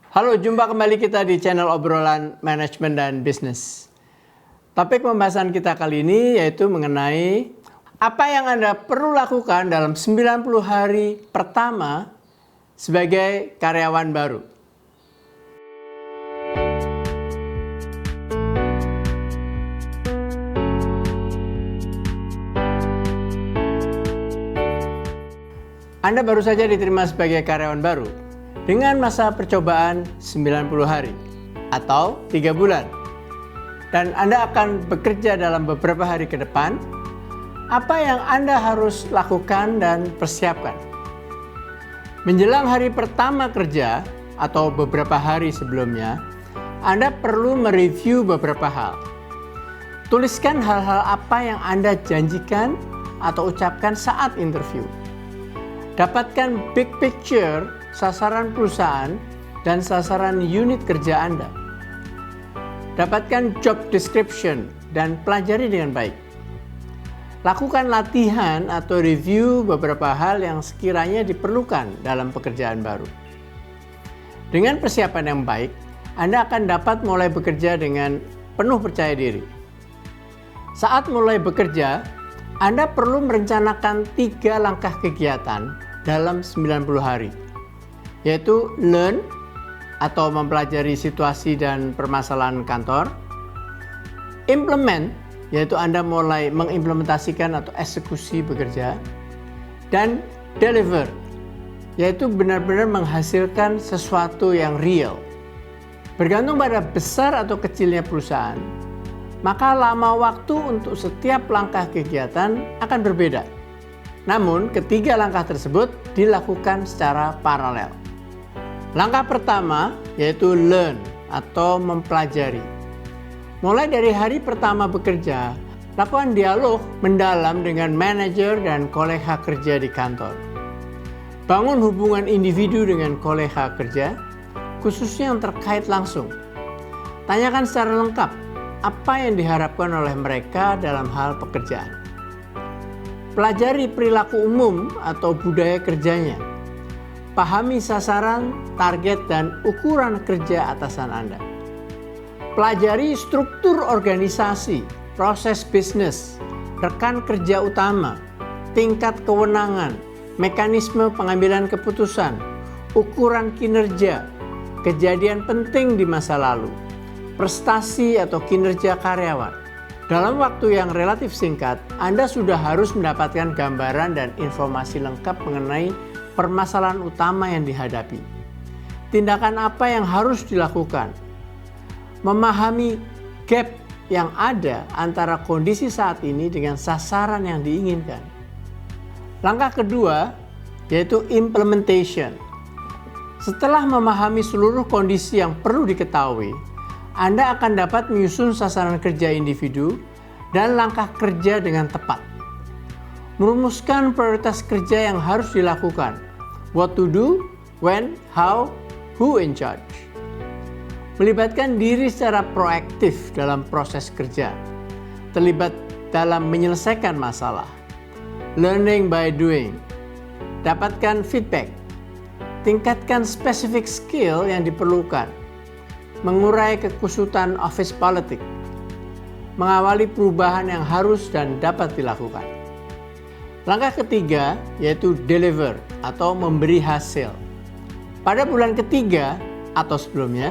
Halo, jumpa kembali kita di channel obrolan manajemen dan bisnis. Topik pembahasan kita kali ini yaitu mengenai apa yang Anda perlu lakukan dalam 90 hari pertama sebagai karyawan baru. Anda baru saja diterima sebagai karyawan baru dengan masa percobaan 90 hari atau 3 bulan. Dan Anda akan bekerja dalam beberapa hari ke depan. Apa yang Anda harus lakukan dan persiapkan? Menjelang hari pertama kerja atau beberapa hari sebelumnya, Anda perlu mereview beberapa hal. Tuliskan hal-hal apa yang Anda janjikan atau ucapkan saat interview. Dapatkan big picture sasaran perusahaan dan sasaran unit kerja Anda. Dapatkan job description dan pelajari dengan baik. Lakukan latihan atau review beberapa hal yang sekiranya diperlukan dalam pekerjaan baru. Dengan persiapan yang baik, Anda akan dapat mulai bekerja dengan penuh percaya diri. Saat mulai bekerja, Anda perlu merencanakan 3 langkah kegiatan dalam 90 hari, yaitu learn atau mempelajari situasi dan permasalahan kantor, implement, yaitu Anda mulai mengimplementasikan atau eksekusi bekerja, dan deliver, yaitu benar-benar menghasilkan sesuatu yang real. Bergantung pada besar atau kecilnya perusahaan, maka lama waktu untuk setiap langkah kegiatan akan berbeda. Namun, ketiga langkah tersebut dilakukan secara paralel. Langkah pertama yaitu learn atau mempelajari. Mulai dari hari pertama bekerja, lakukan dialog mendalam dengan manajer dan kolega kerja di kantor. Bangun hubungan individu dengan kolega kerja, khususnya yang terkait langsung. Tanyakan secara lengkap apa yang diharapkan oleh mereka dalam hal pekerjaan. Pelajari perilaku umum atau budaya kerjanya. Pahami sasaran, target, dan ukuran kerja atasan Anda. Pelajari struktur organisasi, proses bisnis, rekan kerja utama, tingkat kewenangan, mekanisme pengambilan keputusan, ukuran kinerja, kejadian penting di masa lalu, prestasi atau kinerja karyawan. Dalam waktu yang relatif singkat, Anda sudah harus mendapatkan gambaran dan informasi lengkap mengenai permasalahan utama yang dihadapi. Tindakan apa yang harus dilakukan? Memahami gap yang ada antara kondisi saat ini dengan sasaran yang diinginkan. Langkah kedua yaitu implementation. Setelah memahami seluruh kondisi yang perlu diketahui, Anda akan dapat menyusun sasaran kerja individu dan langkah kerja dengan tepat. Merumuskan prioritas kerja yang harus dilakukan. What to do, when, how, who in charge. Melibatkan diri secara proaktif dalam proses kerja. Terlibat dalam menyelesaikan masalah. Learning by doing. Dapatkan feedback. Tingkatkan spesifik skill yang diperlukan. Mengurai kekusutan office politik, mengawali perubahan yang harus dan dapat dilakukan. Langkah ketiga yaitu deliver atau memberi hasil. Pada bulan ketiga atau sebelumnya,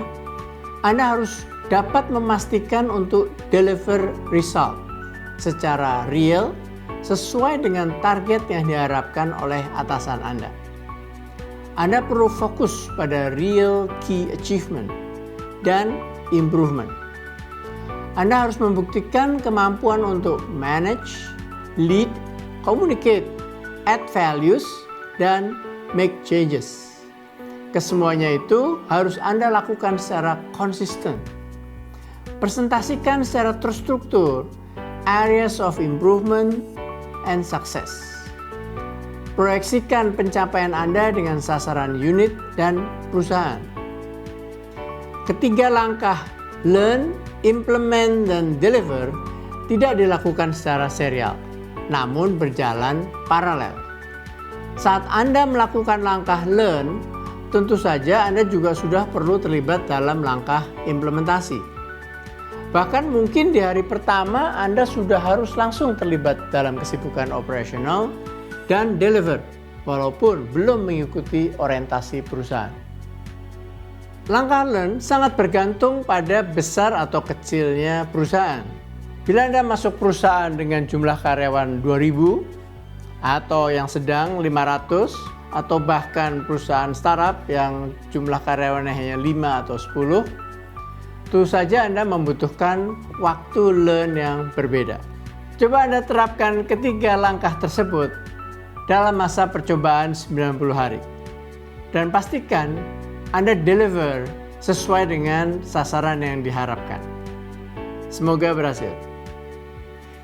Anda harus dapat memastikan untuk deliver result secara real sesuai dengan target yang diharapkan oleh atasan Anda. Anda perlu fokus pada real key achievement dan improvement. Anda harus membuktikan kemampuan untuk manage, lead, communicate, add values, dan make changes. Kesemuanya itu harus Anda lakukan secara konsisten. Presentasikan secara terstruktur areas of improvement and success. Proyeksikan pencapaian Anda dengan sasaran unit dan perusahaan. Ketiga langkah learn, implement, dan deliver tidak dilakukan secara serial, namun berjalan paralel. Saat Anda melakukan langkah learn, tentu saja Anda juga sudah perlu terlibat dalam langkah implementasi. Bahkan mungkin di hari pertama Anda sudah harus langsung terlibat dalam kesibukan operasional dan deliver, walaupun belum mengikuti orientasi perusahaan. Langkah learn sangat bergantung pada besar atau kecilnya perusahaan. Bila Anda masuk perusahaan dengan jumlah karyawan 2.000 atau yang sedang 500 atau bahkan perusahaan startup yang jumlah karyawannya hanya 5 atau 10, tentu saja Anda membutuhkan waktu learn yang berbeda. Coba Anda terapkan ketiga langkah tersebut dalam masa percobaan 90 hari. Dan pastikan Anda deliver sesuai dengan sasaran yang diharapkan. Semoga berhasil.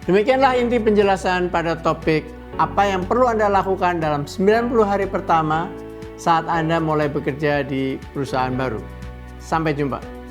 Demikianlah inti penjelasan pada topik apa yang perlu Anda lakukan dalam 90 hari pertama saat Anda mulai bekerja di perusahaan baru. Sampai jumpa.